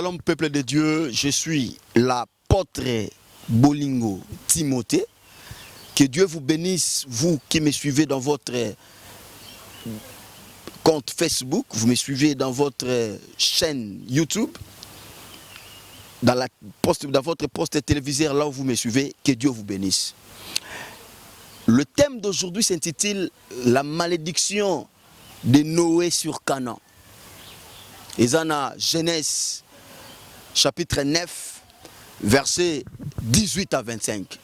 Shalom peuple de Dieu, je suis l'apôtre Bolingo Timothée. Que Dieu vous bénisse, vous qui me suivez dans votre compte Facebook, vous me suivez dans votre chaîne YouTube, dans votre poste téléviseur là où vous me suivez, que Dieu vous bénisse. Le thème d'aujourd'hui s'intitule La malédiction de Noé sur Canaan. Et ça dans Genèse chapitre 9, versets 18 à 25.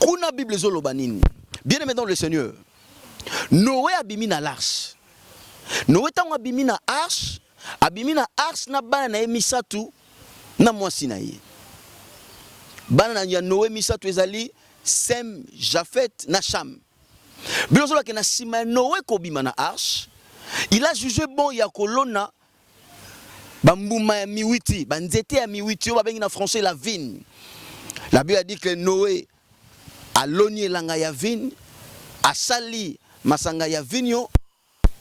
Kuna Bible zolobanini. Bien aimé dans le Seigneur. Noé abimi na l'arche. Noé tango abimi na arche na bana na emisatu na mwasi na ye. Bana na ya Noé misatu ezali Sem, Japhet na Cham. Bien zola ke na sima Noé ko bima na arche. Il a jugé bon ya kolona bambuma ya miwiti, banzete ya miwiti, ba bengi na français la vigne. La Bible a dit que Noé a loni langa ya vigne, a sali masanga ya vigno,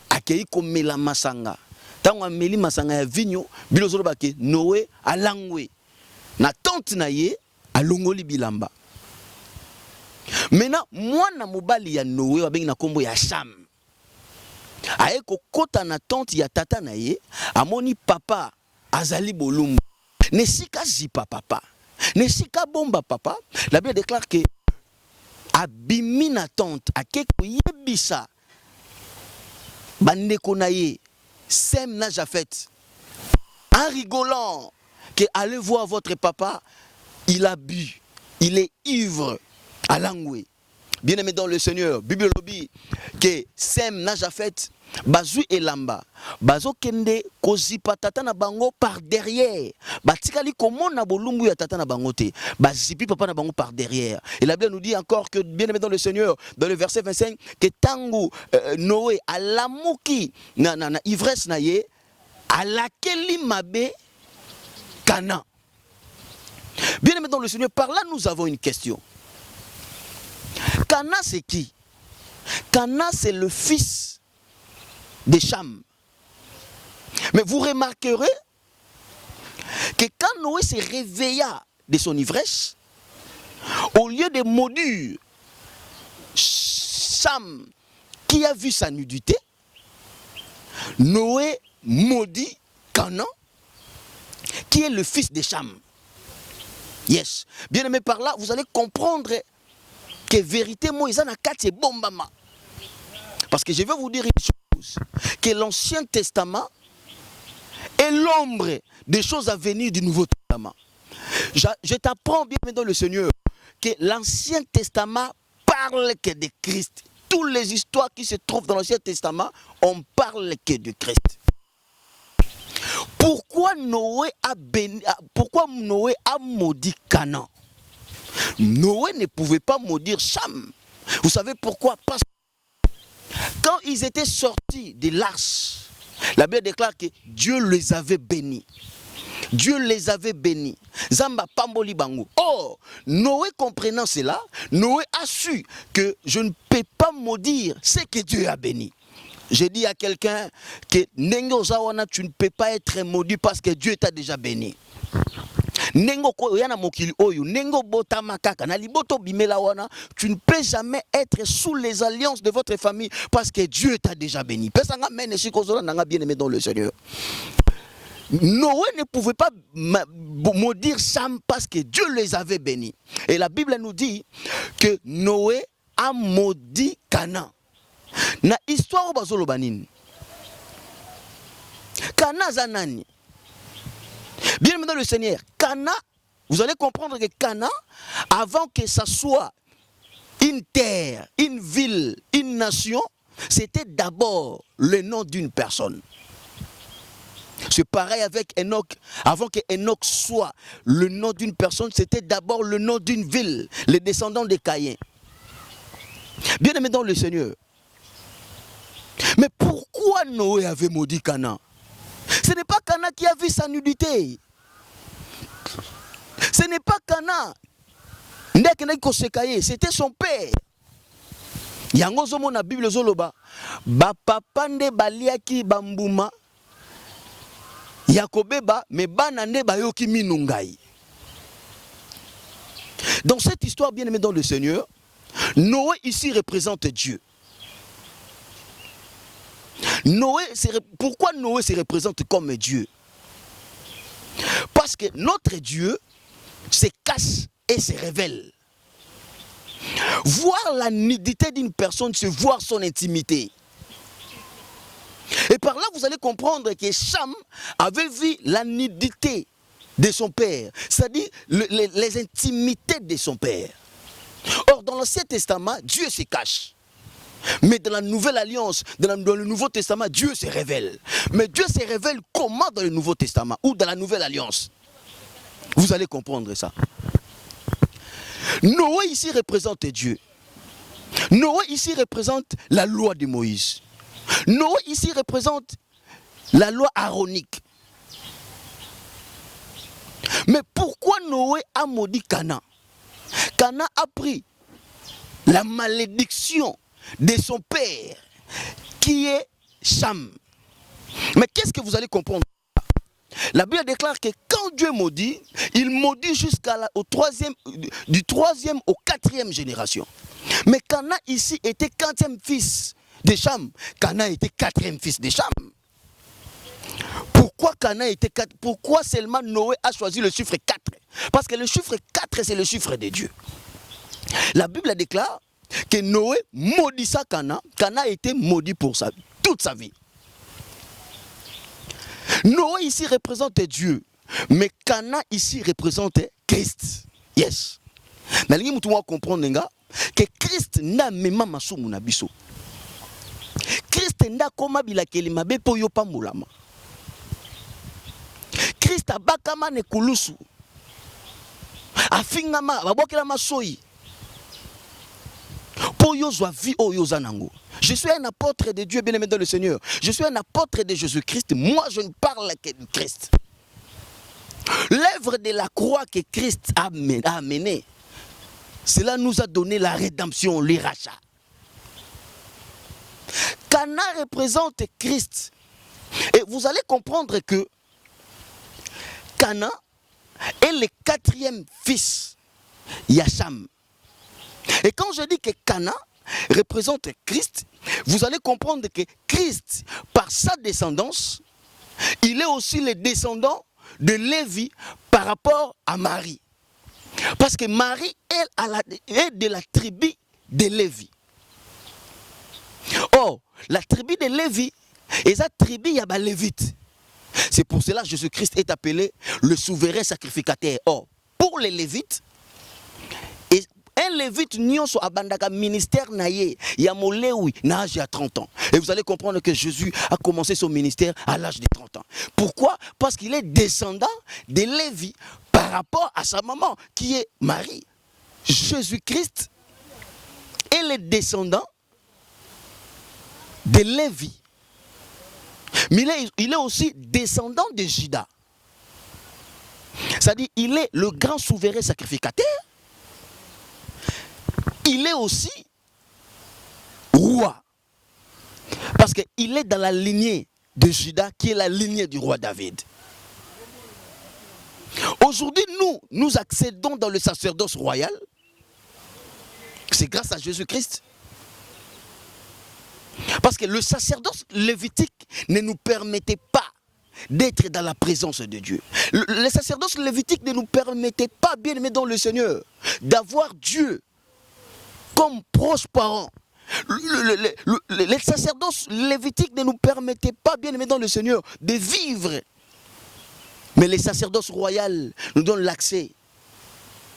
akei komela masanga. Tango ameli masanga ya vigno, bilozolo bake Noé a langwe. Na tente na ye a longoli bilamba. Maintenant, mwana mobali ya Noé ba bengi na kombo ya Cham. Aye kokota na tente ya tata na ye, amoni papa azali bolumbu. Nesika zipa papa. Nesika bomba papa. La Bible déclare que abimi na tente akeko yebisa bandeko na ye Sem na Japhet en rigolant que allez voir votre papa, il a bu, il est ivre à langoué. Bien aimé dans le Seigneur, Bible lobby que Sem na Japhet bazu elamba bazo kende kozipa tata na bango par derrière batikali komona bolumbu ya tata na bango te bazipi papa na bango par derrière. Et la Bible nous dit encore que bien aimé dans le Seigneur, dans le verset 25, que tangu Noé alamuki na ivresse na ye alakeli mabe Canaan. Bien aimé dans le Seigneur, par là nous avons une question. Canaan c'est qui? Canaan c'est le fils de Cham. Mais vous remarquerez que quand Noé se réveilla de son ivresse, au lieu de maudire Cham qui a vu sa nudité, Noé maudit Canaan qui est le fils de Cham. Yes. Bien aimé, par là, vous allez comprendre que vérité, moi, ils en ont quatre bombama. Parce que je vais vous dire une chose, que l'Ancien Testament est l'ombre des choses à venir du Nouveau Testament. Je t'apprends bien dans le Seigneur que l'Ancien Testament parle que de Christ. Toutes les histoires qui se trouvent dans l'Ancien Testament, on parle que de Christ. Pourquoi Noé a maudit Canaan? Noé ne pouvait pas maudire Cham. Vous savez pourquoi? Parce que quand ils étaient sortis de l'arche, la Bible déclare que Dieu les avait bénis. Dieu les avait bénis. Zamba pamboli bango. Or, Noé comprenant cela, Noé a su que je ne peux pas maudire ce que Dieu a béni. J'ai dit à quelqu'un que Nengo Zawana, tu ne peux pas être maudit parce que Dieu t'a déjà béni. Nengo yana mokili oyo nengo bota makaka na liboto bimela wana, tu ne peux jamais être sous les alliances de votre famille parce que Dieu t'a déjà béni. Pesanga mene shikozola nanga bien aimé dans le Seigneur. Noé ne pouvait pas maudire Cham parce que Dieu les avait bénis. Et la Bible nous dit que Noé a maudit Canaan. Na histoire bazolo banini. Canaan zanani. Bien aimé dans le Seigneur, Canaan, vous allez comprendre que Canaan, avant que ça soit une terre, une ville, une nation, c'était d'abord le nom d'une personne. C'est pareil avec Enoch. Avant que Enoch soit le nom d'une personne, c'était d'abord le nom d'une ville, les descendants de Caïn. Bien aimé dans le Seigneur. Mais pourquoi Noé avait maudit Canaan? Ce n'est pas Canaan qui a vu sa nudité. Ce n'est pas Canaan. C'était son père. Yango zomo na Bible zoloba. Ba papa nde baliaki bambuma Yakobeba, mais banane bayoki minungai. Dans cette histoire, bien aimé dans le Seigneur, Noé ici représente Dieu. Pourquoi Noé se représente comme Dieu? Parce que notre Dieu se cache et se révèle. Voir la nudité d'une personne, c'est voir son intimité. Et par là, vous allez comprendre que Cham avait vu la nudité de son père, c'est-à-dire les intimités de son père. Or, dans l'Ancien Testament, Dieu se cache. Mais dans la Nouvelle Alliance, dans le Nouveau Testament, Dieu se révèle. Mais Dieu se révèle comment dans le Nouveau Testament ou dans la Nouvelle Alliance? Vous allez comprendre ça. Noé ici représente Dieu. Noé ici représente la loi de Moïse. Noé ici représente la loi aronique. Mais pourquoi Noé a maudit Canaan? Canaan a pris la malédiction de son père, qui est Cham. Mais qu'est-ce que vous allez comprendre? La Bible déclare que quand Dieu maudit, il maudit du troisième au quatrième génération. Mais Canaan ici était quatrième fils de Cham. Canaan était quatrième fils de Cham. Pourquoi Canaan était 4? Pourquoi seulement Noé a choisi le chiffre 4? Parce que le chiffre 4, c'est le chiffre de Dieu. La Bible déclare que Noé maudissa Canaan. Canaan a été maudit pour toute sa vie. Noé ici représente Dieu, mais Canaan ici représente Christ. Yes. Mais vous devez comprendre que Christ n'a même pas masumu na biso. Christ n'a koma bilakeli mabe po yo pamulama. Christ abakama ne kulusu. Afingama babokela masoi. Po yo zwa vi o yo zanango. Je suis un apôtre de Dieu, bien-aimé dans le Seigneur. Je suis un apôtre de Jésus-Christ. Moi, je ne parle que de Christ. L'œuvre de la croix que Christ a amenée, cela nous a donné la rédemption, le rachat. Canaan représente Christ. Et vous allez comprendre que Canaan est le quatrième fils Yacham. Et quand je dis que Canaan représente Christ, vous allez comprendre que Christ, par sa descendance, il est aussi le descendant de Lévi par rapport à Marie. Parce que Marie, elle, est de la tribu de Lévi. Or, la tribu de Lévi est la tribu de Lévite. C'est pour cela que Jésus-Christ est appelé le souverain sacrificateur. Or, pour les Lévites, un lévite nyonso abandaka ministère naye ya molewi na âge à 30 ans. Et vous allez comprendre que Jésus a commencé son ministère à l'âge de 30 ans. Pourquoi? Parce qu'il est descendant de Lévi par rapport à sa maman qui est Marie. Jésus-Christ est le descendant de Lévi. Mais il est aussi descendant de Juda. C'est-à-dire il est le grand souverain sacrificateur. Il est aussi roi. Parce qu'il est dans la lignée de Juda, qui est la lignée du roi David. Aujourd'hui, nous accédons dans le sacerdoce royal. C'est grâce à Jésus-Christ. Parce que le sacerdoce lévitique ne nous permettait pas d'être dans la présence de Dieu. Le sacerdoce lévitique ne nous permettait pas, bien aimé dans le Seigneur, d'avoir Dieu comme proche parent. Les sacerdoces lévitiques ne nous permettaient pas, bien aimés dans le Seigneur, de vivre. Mais les sacerdoces royales nous donnent l'accès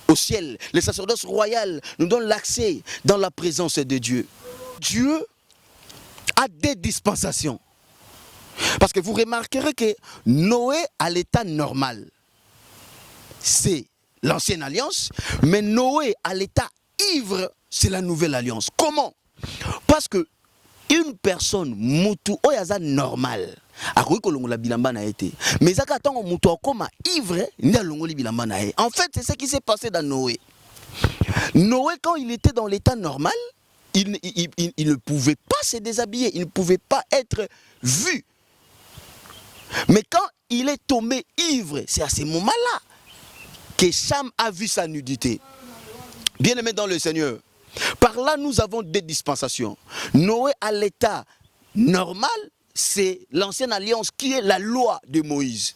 au ciel. Les sacerdoces royales nous donnent l'accès dans la présence de Dieu. Dieu a des dispensations. Parce que vous remarquerez que Noé, à l'état normal, c'est l'ancienne alliance, mais Noé, à l'état ivre, c'est la nouvelle alliance. Comment? Parce que une personne mutu oyaza normal akoki kolongola bilamba na été, mais zaka tango mutu akoma ivre nda longoli bilamba na ye. En fait, c'est ce qui s'est passé dans Noé. Noé, quand il était dans l'état normal, il ne pouvait pas se déshabiller, il ne pouvait pas être vu. Mais quand il est tombé ivre, c'est à ce moment-là que Cham a vu sa nudité. Bien-aimé dans le Seigneur, par là nous avons deux dispensations. Noé à l'état normal, c'est l'ancienne alliance qui est la loi de Moïse.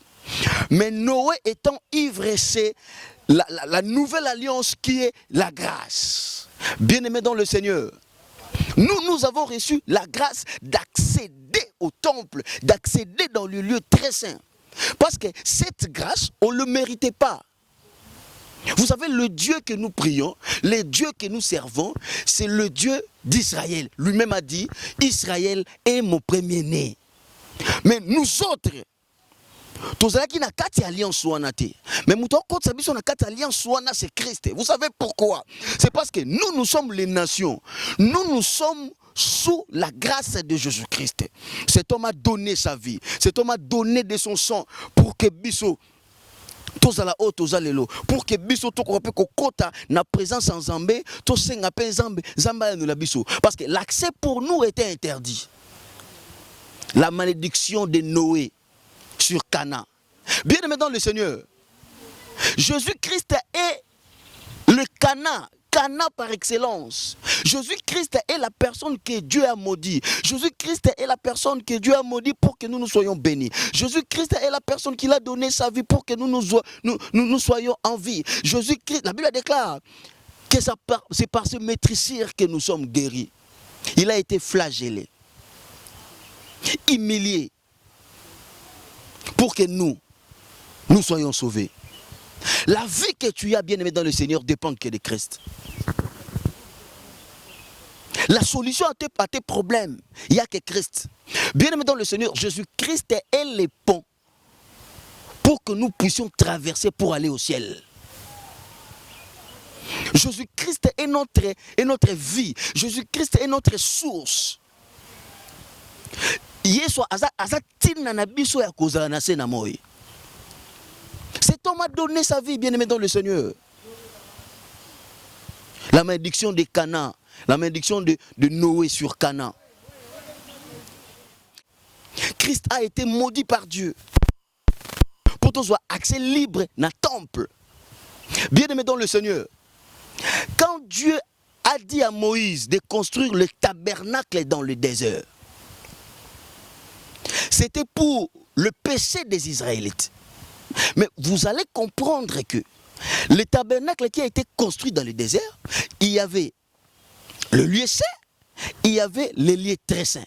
Mais Noé étant ivre, c'est la nouvelle alliance qui est la grâce. Bien-aimé dans le Seigneur, nous avons reçu la grâce d'accéder au temple, d'accéder dans le lieu très saint. Parce que cette grâce, on ne le méritait pas. Vous savez, le Dieu que nous prions, le Dieu que nous servons, c'est le Dieu d'Israël. Lui-même a dit, Israël est mon premier-né. Mais nous autres, tous qui na kati alliance wana te. Mais mouton contre sabi son na kati alliance wana c'est Christ. Vous savez pourquoi? C'est parce que nous sommes les nations. Nous sommes sous la grâce de Jésus-Christ. Cet homme a donné sa vie. Cet homme a donné de son sang pour que Bisso tozala o tozalelo pour que biso tokope kokota na présence en Zambé to senga pe Zambé Zamba nous la biso parce que l'accès pour nous était interdit. La malédiction de Noé sur Cana. Bien-aimé dans le Seigneur, Jésus-Christ est le Cana par excellence. Jésus-Christ est la personne que Dieu a maudit. Jésus-Christ est la personne que Dieu a maudit pour que nous soyons bénis. Jésus-Christ est la personne qui a donné sa vie pour que nous soyons en vie. Jésus-Christ, la Bible déclare que c'est par ce maîtrisir que nous sommes guéris. Il a été flagellé, humilié, pour que nous soyons sauvés. La vie que tu as, bien-aimé dans le Seigneur, dépend que de Christ. La solution à tes problèmes, il n'y a que Christ. Bien-aimé dans le Seigneur, Jésus-Christ est le pont pour que nous puissions traverser pour aller au ciel. Jésus-Christ est notre vie. Jésus-Christ est notre source. Cet homme a donné sa vie, bien-aimé dans le Seigneur. La malédiction de Cana, la malédiction de Noé sur Cana. Christ a été maudit par Dieu pour que tu sois accès libre dans le temple. Bien-aimé dans le Seigneur, quand Dieu a dit à Moïse de construire le tabernacle dans le désert, c'était pour le péché des Israélites. Mais vous allez comprendre que le tabernacle qui a été construit dans le désert, il y avait le lieu saint, il y avait le lieu très saint.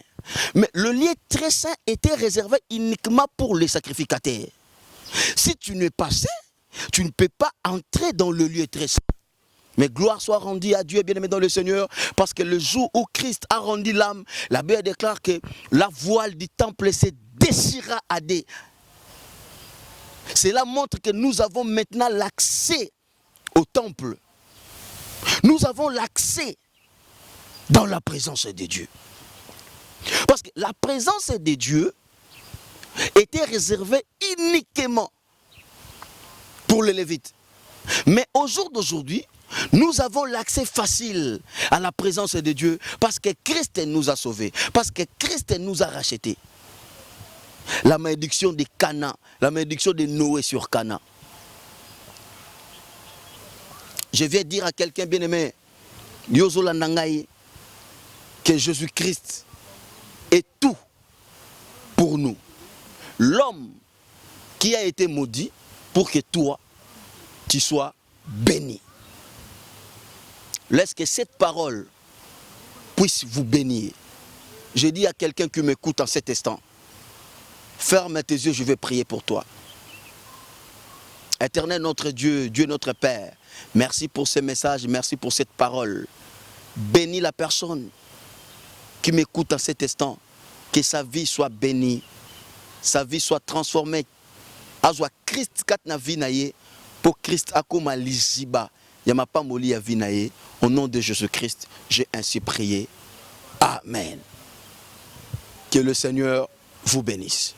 Mais le lieu très saint était réservé uniquement pour les sacrificateurs. Si tu n'es pas saint, tu ne peux pas entrer dans le lieu très saint. Mais gloire soit rendue à Dieu, bien-aimé dans le Seigneur, parce que le jour où Christ a rendu l'âme, la Bible déclare que la voile du temple se déchira à des... Cela montre que nous avons maintenant l'accès au temple. Nous avons l'accès dans la présence de Dieu. Parce que la présence de Dieu était réservée uniquement pour les Lévites. Mais au jour d'aujourd'hui, nous avons l'accès facile à la présence de Dieu parce que Christ nous a sauvés, parce que Christ nous a rachetés. La malédiction de Cana, la malédiction de Noé sur Cana. Je viens dire à quelqu'un bien-aimé, Yozola Nangaï, que Jésus-Christ est tout pour nous. L'homme qui a été maudit pour que toi, tu sois béni. Laisse que cette parole puisse vous bénir. Je dis à quelqu'un qui m'écoute en cet instant, ferme tes yeux, je vais prier pour toi. Éternel notre Dieu, Dieu notre Père, merci pour ce message, merci pour cette parole. Bénis la personne qui m'écoute en cet instant, que sa vie soit bénie, sa vie soit transformée. Azwa Christ kat na vie naye, pour Christ akoma liziba, yama pa moli ya vie naye. Au nom de Jésus-Christ, j'ai ainsi prié. Amen. Que le Seigneur vous bénisse.